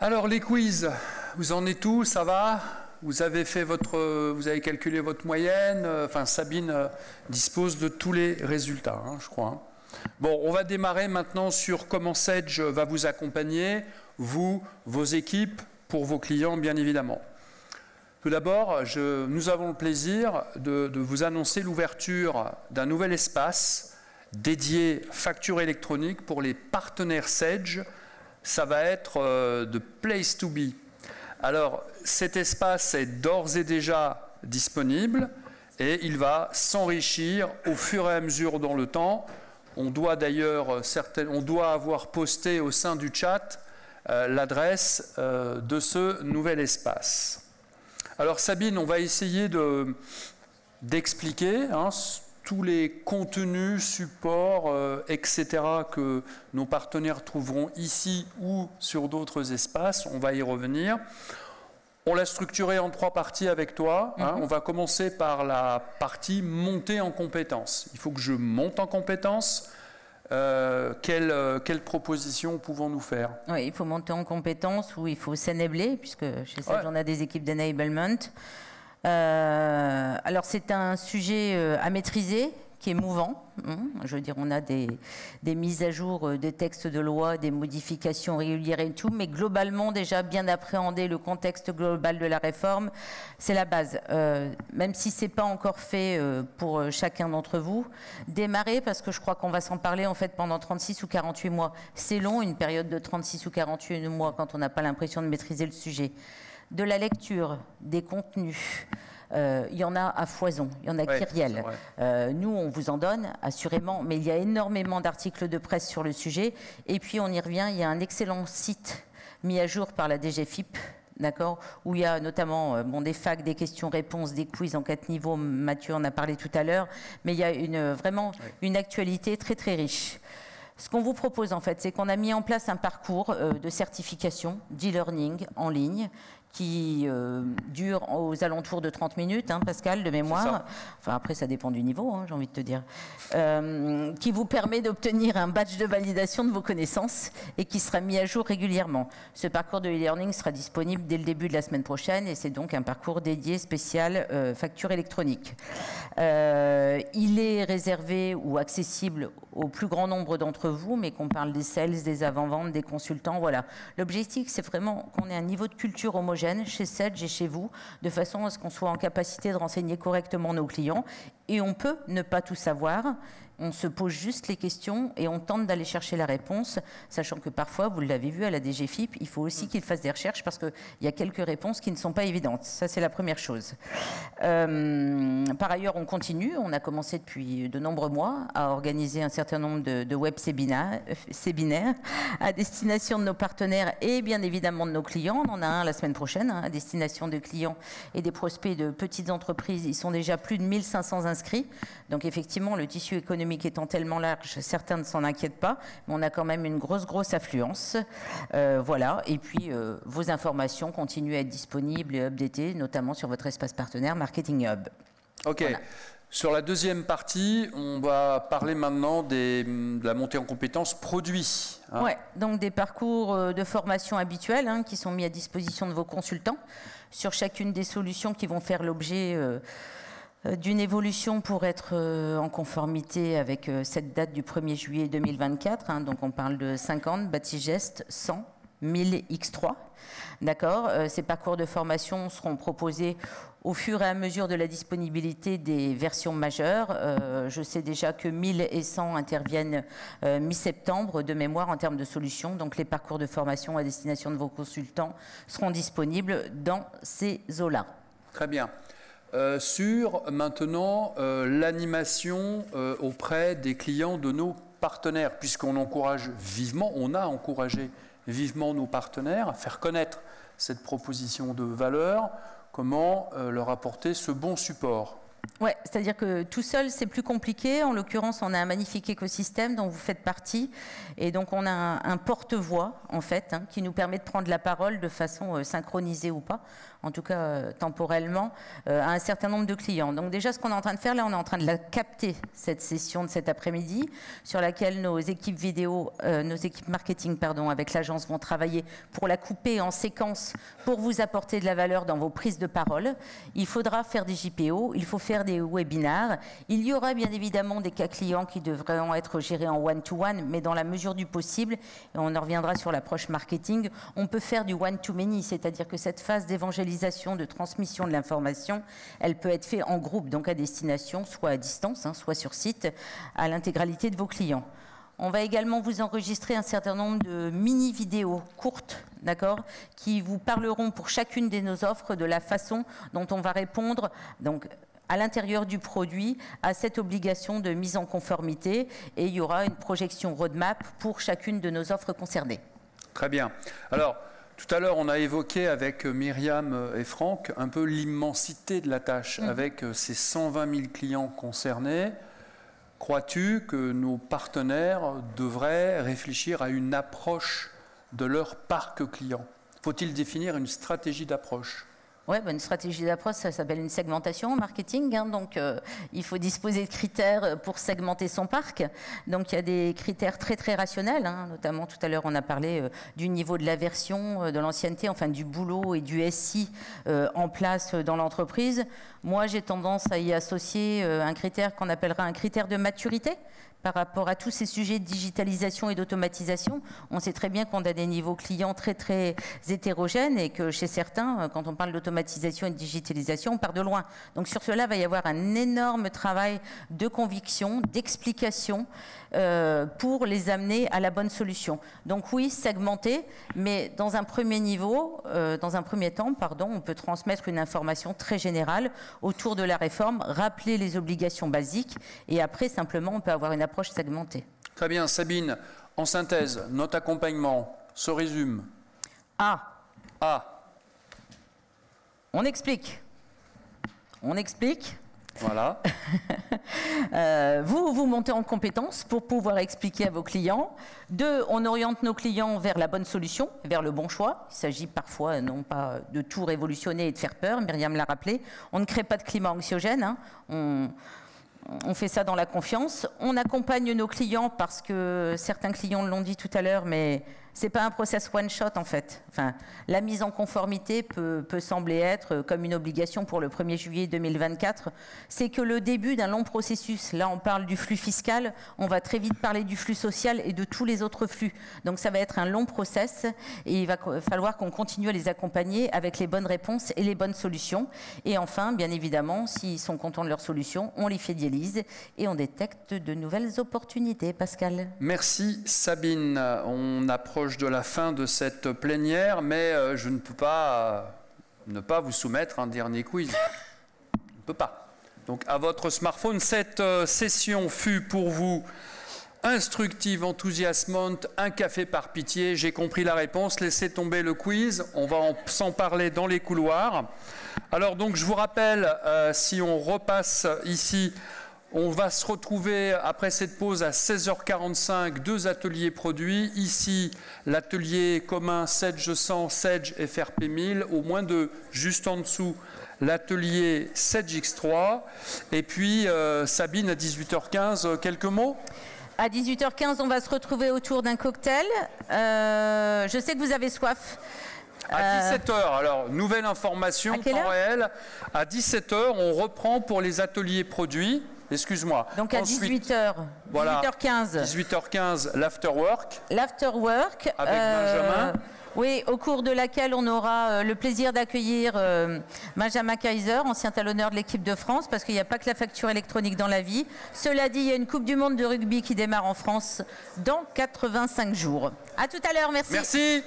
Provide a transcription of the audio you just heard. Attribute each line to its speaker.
Speaker 1: Alors les quiz, vous en êtes où? Ça va? Vous avez calculé votre moyenne? Enfin, Sabine dispose de tous les résultats, hein, je crois. Bon, on va démarrer maintenant sur comment Sedge va vous accompagner, vous, vos équipes, pour vos clients, bien évidemment. Tout d'abord, nous avons le plaisir de vous annoncer l'ouverture d'un nouvel espace dédié facture électronique pour les partenaires Sedge. Ça va être de Place to Be. Alors, cet espace est d'ores et déjà disponible et il va s'enrichir au fur et à mesure dans le temps. On doit d'ailleurs avoir posté au sein du chat l'adresse de ce nouvel espace. Alors Sabine, on va essayer d'expliquer tous les contenus, supports, etc. que nos partenaires trouveront ici ou sur d'autres espaces. On va y revenir. On l'a structuré en 3 parties avec toi. On va commencer par la partie montée en compétences. Il faut que je monte en compétences. Quelle proposition pouvons-nous faire?
Speaker 2: Oui, il faut monter en compétences ou il faut s'enabler, puisque chez Sedge, on a des équipes d'enablement. Alors, c'est un sujet à maîtriser, qui est mouvant. Je veux dire, on a des mises à jour des textes de loi, des modifications régulières et tout, mais globalement, déjà bien appréhender le contexte global de la réforme, c'est la base. Même si ce n'est pas encore fait pour chacun d'entre vous, démarrez, parce que je crois qu'on va s'en parler en fait pendant 36 ou 48 mois. C'est long, une période de 36 ou 48 mois, quand on n'a pas l'impression de maîtriser le sujet. De la lecture, des contenus, il y en a à foison, il y en a kyrielle. Nous, on vous en donne, assurément, mais il y a énormément d'articles de presse sur le sujet. Et puis, on y revient, il y a un excellent site mis à jour par la DGFiP, d'accord, où il y a notamment des facs, des questions-réponses, des quiz en 4 niveaux. Mathieu en a parlé tout à l'heure, mais il y a vraiment une actualité très, très riche. Ce qu'on vous propose, en fait, c'est qu'on a mis en place un parcours de certification, d'e-learning en ligne, qui dure aux alentours de 30 minutes, Pascal, de mémoire. Enfin, après, ça dépend du niveau, j'ai envie de te dire. Qui vous permet d'obtenir un badge de validation de vos connaissances et qui sera mis à jour régulièrement. Ce parcours de e-learning sera disponible dès le début de la semaine prochaine et c'est donc un parcours dédié spécial facture électronique. Il est réservé ou accessible au plus grand nombre d'entre vous, mais qu'on parle des sales, des avant-ventes, des consultants, voilà. L'objectif, c'est vraiment qu'on ait un niveau de culture homogène chez Sedge et chez vous, de façon à ce qu'on soit en capacité de renseigner correctement nos clients. Et on peut ne pas tout savoir. On se pose juste les questions et on tente d'aller chercher la réponse, sachant que parfois, vous l'avez vu à la DGFiP, il faut aussi qu'ils fassent des recherches parce qu'il y a quelques réponses qui ne sont pas évidentes. Ça, c'est la première chose. Par ailleurs, on continue. On a commencé depuis de nombreux mois à organiser un certain nombre de web séminaires à destination de nos partenaires et bien évidemment de nos clients. On en a un la semaine prochaine à destination de clients et des prospects de petites entreprises. Ils sont déjà plus de 1500 inscrits. Donc effectivement, le tissu économique étant tellement large, certains ne s'en inquiètent pas, mais on a quand même une grosse affluence. Voilà. Et puis, vos informations continuent à être disponibles et updatées, notamment sur votre espace partenaire Marketing Hub.
Speaker 1: OK. Voilà. Sur la deuxième partie, on va parler maintenant de la montée en compétences produits.
Speaker 2: Oui, donc des parcours de formation habituels qui sont mis à disposition de vos consultants sur chacune des solutions qui vont faire l'objet d'une évolution pour être en conformité avec cette date du 1er juillet 2024. Donc on parle de 50, Batigest, 100, 1000 X3. D'accord. Ces parcours de formation seront proposés au fur et à mesure de la disponibilité des versions majeures. Je sais déjà que 1000 et 100 interviennent mi-septembre de mémoire en termes de solutions. Donc les parcours de formation à destination de vos consultants seront disponibles dans ces eaux-là.
Speaker 1: Très bien. Sur maintenant l'animation auprès des clients de nos partenaires, puisqu'on encourage vivement, on a encouragé vivement nos partenaires à faire connaître cette proposition de valeur, comment leur apporter ce bon support?
Speaker 2: Ouais, c'est-à-dire que tout seul, c'est plus compliqué. En l'occurrence, on a un magnifique écosystème dont vous faites partie. Et donc, on a un porte-voix, en fait, qui nous permet de prendre la parole de façon synchronisée ou pas, en tout cas temporellement, à un certain nombre de clients. Donc déjà, ce qu'on est en train de faire, là, on est en train de la capter, cette session de cet après-midi, sur laquelle nos équipes vidéo, nos équipes marketing, pardon, avec l'agence vont travailler pour la couper en séquence pour vous apporter de la valeur dans vos prises de parole. Il faudra faire des JPO, il faut faire des webinars. Il y aura bien évidemment des cas clients qui devront être gérés en one-to-one, mais dans la mesure du possible, et on en reviendra sur l'approche marketing, on peut faire du one-to-many, c'est-à-dire que cette phase d'évangélisation, de transmission de l'information, elle peut être faite en groupe, donc à destination, soit à distance, soit sur site, à l'intégralité de vos clients. On va également vous enregistrer un certain nombre de mini-vidéos courtes, d'accord, qui vous parleront pour chacune de nos offres de la façon dont on va répondre, donc, à l'intérieur du produit, à cette obligation de mise en conformité, et il y aura une projection roadmap pour chacune de nos offres concernées.
Speaker 1: Très bien. Alors, tout à l'heure, on a évoqué avec Myriam et Franck un peu l'immensité de la tâche, avec ces 120 000 clients concernés. Crois-tu que nos partenaires devraient réfléchir à une approche de leur parc client? Faut-il définir une stratégie d'approche?
Speaker 2: Oui, une stratégie d'approche, ça s'appelle une segmentation en marketing. Donc, il faut disposer de critères pour segmenter son parc. Donc, il y a des critères très, très rationnels. Notamment, tout à l'heure, on a parlé du niveau de la version, de l'ancienneté, enfin du boulot et du SI en place dans l'entreprise. Moi, j'ai tendance à y associer un critère qu'on appellera un critère de maturité. Par rapport à tous ces sujets de digitalisation et d'automatisation, on sait très bien qu'on a des niveaux clients très très hétérogènes et que chez certains, quand on parle d'automatisation et de digitalisation, on part de loin. Donc sur cela, il va y avoir un énorme travail de conviction, d'explication pour les amener à la bonne solution. Donc oui, segmenter, mais dans un premier niveau, dans un premier temps, on peut transmettre une information très générale autour de la réforme, rappeler les obligations basiques et après simplement on peut avoir une approche segmentée.
Speaker 1: Très bien, Sabine. En synthèse, notre accompagnement se résume.
Speaker 2: On explique.
Speaker 1: Voilà.
Speaker 2: Vous montez en compétence pour pouvoir expliquer à vos clients. 2, on oriente nos clients vers la bonne solution, vers le bon choix. Il s'agit parfois non pas de tout révolutionner et de faire peur, Myriam l'a rappelé. On ne crée pas de climat anxiogène, on fait ça dans la confiance. On accompagne nos clients parce que certains clients l'ont dit tout à l'heure, mais ce n'est pas un process one-shot en fait. Enfin, la mise en conformité peut sembler être comme une obligation pour le 1er juillet 2024. C'est que le début d'un long processus. Là, on parle du flux fiscal, on va très vite parler du flux social et de tous les autres flux. Donc ça va être un long process et il va falloir qu'on continue à les accompagner avec les bonnes réponses et les bonnes solutions. Et enfin, bien évidemment, s'ils sont contents de leurs solutions, on les fidélise et on détecte de nouvelles opportunités. Pascal.
Speaker 1: Merci Sabine. On approche de la fin de cette plénière, mais je ne peux pas ne pas vous soumettre un dernier quiz. Je ne peux pas. Donc à votre smartphone, cette session fut pour vous instructive, enthousiasmante, un café par pitié. J'ai compris la réponse, laissez tomber le quiz, on va s'en parler dans les couloirs. Alors donc je vous rappelle, si on repasse ici, on va se retrouver après cette pause à 16h45, 2 ateliers produits. Ici, l'atelier commun Sedge 100, Sedge FRP 1000, au moins 2, juste en dessous, l'atelier Sedge X3. Et puis, Sabine, à 18h15, quelques mots ?
Speaker 2: À 18h15, on va se retrouver autour d'un cocktail. Je sais que vous avez soif.
Speaker 1: À 17h, alors, nouvelle information, temps réel. À 17h, on reprend pour les ateliers produits. Excuse-moi.
Speaker 2: Donc à 18h,
Speaker 1: voilà,
Speaker 2: 18h15.
Speaker 1: 18h15, l'afterwork.
Speaker 2: L'afterwork.
Speaker 1: Avec Benjamin.
Speaker 2: Oui, au cours de laquelle on aura le plaisir d'accueillir Benjamin Kaiser, ancien talonneur de l'équipe de France, parce qu'il n'y a pas que la facture électronique dans la vie. Cela dit, il y a une Coupe du Monde de rugby qui démarre en France dans 85 jours. À tout à l'heure, merci.
Speaker 1: Merci.